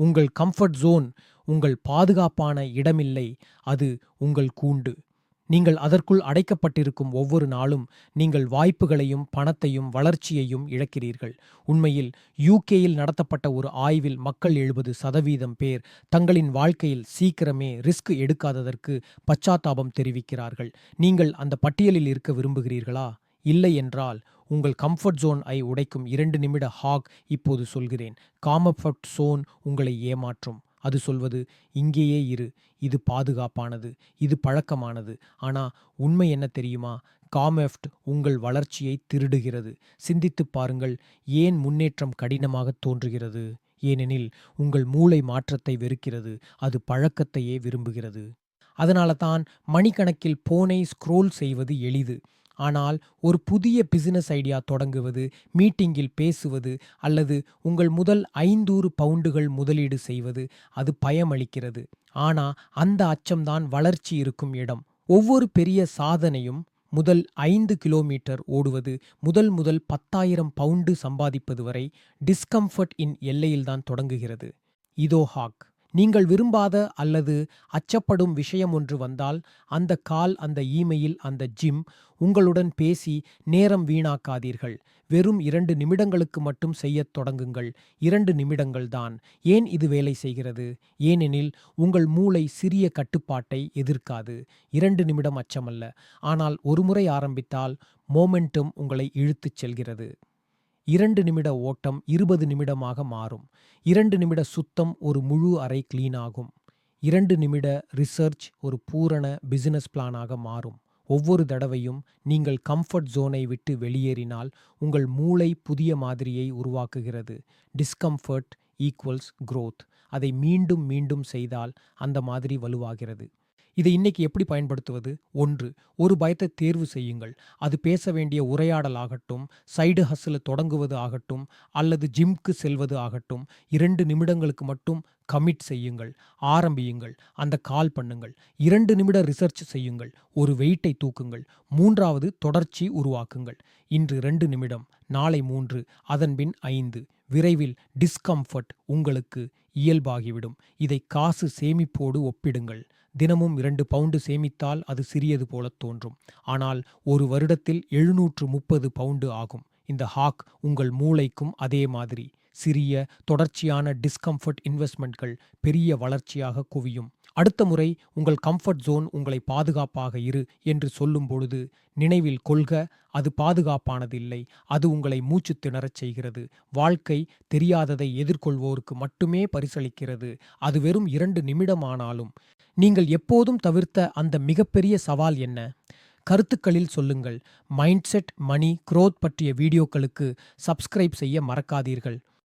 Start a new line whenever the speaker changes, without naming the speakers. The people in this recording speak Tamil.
உங்கள் கம்ஃபர்ட் ஜோன் உங்கள் பாதுகாப்பான இடமில்லை, அது உங்கள் கூண்டு. நீங்கள் அதற்குள் அடைக்கப்பட்டிருக்கும் ஒவ்வொரு நாளும் நீங்கள் வாய்ப்புகளையும் பணத்தையும் வளர்ச்சியையும் இழக்கிறீர்கள். உண்மையில் யூகேயில் நடத்தப்பட்ட ஒரு ஆய்வில் மக்கள் 70% பேர் தங்களின் வாழ்க்கையில் சீக்கிரமே ரிஸ்க் எடுக்காததற்கு பச்சாத்தாபம் தெரிவிக்கிறார்கள். நீங்கள் அந்த பட்டியலில் இருக்க விரும்புகிறீர்களா? இல்லை என்றால் உங்கள் கம்ஃபர்ட் ஜோன் ஐ உடைக்கும் 2 நிமிட ஹாக் இப்போது சொல்கிறேன். காமஃபர்ட் ஜோன் உங்களை ஏமாற்றும். அது சொல்வது, இங்கேயே இரு, இது பாதுகாப்பானது, இது பழக்கமானது. ஆனா உண்மை என்ன தெரியுமா? காமெஃப்ட் உங்கள் வளர்ச்சியை திருடுகிறது. சிந்தித்துப் பாருங்கள், ஏன் முன்னேற்றம் கடினமாக தோன்றுகிறது? ஏனெனில் உங்கள் மூளை மாற்றத்தை வெறுக்கிறது, அது பழக்கத்தையே விரும்புகிறது. அதனால தான் மணிக்கணக்கில் போனை ஸ்க்ரோல் செய்வது எளிது. ஆனால் ஒரு புதிய பிசினஸ் ஐடியா தொடங்குவது, மீட்டிங்கில் பேசுவது அல்லது உங்கள் முதல் 500 பவுண்டுகள் முதலீடு செய்வது, அது பயமளிக்கிறது. ஆனா அந்த அச்சம்தான் வளர்ச்சி இருக்கும் இடம். ஒவ்வொரு பெரிய சாதனையும் முதல் 5 கிலோமீட்டர் ஓடுவது முதல் 10,000 பவுண்டு சம்பாதிப்பது வரை டிஸ்கம்ஃபர்ட் இன் எல்லையில்தான் தொடங்குகிறது. இதோ ஹாக். நீங்கள் விரும்பாத அல்லது அச்சப்படும் விஷயம் ஒன்று வந்தால், அந்த கால், அந்த இமெயில், அந்த ஜிம், உங்களுடன் பேசி நேரம் வீணாக்காதீர்கள். வெறும் 2 நிமிடங்களுக்கு மட்டும் செய்யத் தொடங்குங்கள். 2 நிமிடங்கள் தான். ஏன் இது வேலை செய்கிறது? ஏனெனில் உங்கள் மூளை சிறிய கட்டுப்பாட்டை எதிர்க்காது. 2 நிமிடம் அச்சமல்ல. ஆனால் ஒருமுறை ஆரம்பித்தால் மொமெண்டம் உங்களை இழுத்துச் செல்கிறது. 2 நிமிட ஓட்டம் 20 நிமிடமாக மாறும். 2 நிமிட சுத்தம் ஒரு முழு அறை கிளீன் ஆகும். 2 நிமிட ரிசர்ச் ஒரு பூரண பிசினஸ் பிளானாக மாறும். ஒவ்வொரு தடவையும் நீங்கள் கம்ஃபர்ட் ஜோனை விட்டு வெளியேறினால் உங்கள் மூளை புதிய மாதிரியை உருவாக்குகிறது. Discomfort equals growth. அதை மீண்டும் மீண்டும் செய்தால் அந்த மாதிரி வலுவாகிறது. இதை இன்னைக்கு எப்படி பயன்படுத்துவது? 1. ஒரு பயத்தை தேர்வு செய்யுங்கள். அது பேச வேண்டிய உரையாடல் ஆகட்டும், சைடு ஹஸ்ல தொடங்குவது ஆகட்டும், அல்லது ஜிம்க்கு செல்வது ஆகட்டும். 2 நிமிடங்களுக்கு மட்டும் கமிட் செய்யுங்கள். ஆரம்பியுங்கள். அந்த கால் பண்ணுங்கள். 2 நிமிட ரிசர்ச் செய்யுங்கள். ஒரு வெயிட்டை தூக்குங்கள். 3வது தொடர்ச்சி உருவாக்குங்கள். இன்று 2 நிமிடம், நாளை 3, அதன்பின் 5. விரைவில் டிஸ்கம்ஃபர்ட் உங்களுக்கு இயல்பாகிவிடும். இதை காசு சேமிப்போடு ஒப்பிடுங்கள். தினமும் 2 பவுண்டு சேமித்தால் அது சிறியது போல தோன்றும். ஆனால் ஒரு வருடத்தில் 730 பவுண்டு ஆகும். இந்த ஹாக் உங்கள் மூளைக்கும் அதே மாதிரி. சிறிய தொடர்ச்சியான டிஸ்கம்ஃபர்ட் இன்வெஸ்ட்மெண்ட்கள் பெரிய வளர்ச்சியாக குவியும். அடுத்த முறை உங்கள் கம்ஃபர்ட் ஜோன் உங்களை பாதுகாப்பாக இரு என்று சொல்லும் பொழுது நினைவில் கொள்க, அது பாதுகாப்பானதில்லை. அது உங்களை மூச்சு திணறச் செய்கிறது. வாழ்க்கை தெரியாததை எதிர்கொள்வோருக்கு மட்டுமே பரிசளிக்கிறது. அது வெறும் 2 நிமிடமானாலும். நீங்கள் எப்போதும் தவிர்த்த அந்த மிகப்பெரிய சவால் என்ன? கருத்துக்களில் சொல்லுங்கள். மைண்ட்செட், மணி, growth பற்றிய வீடியோக்களுக்கு சப்ஸ்கிரைப் செய்ய மறக்காதீர்கள்.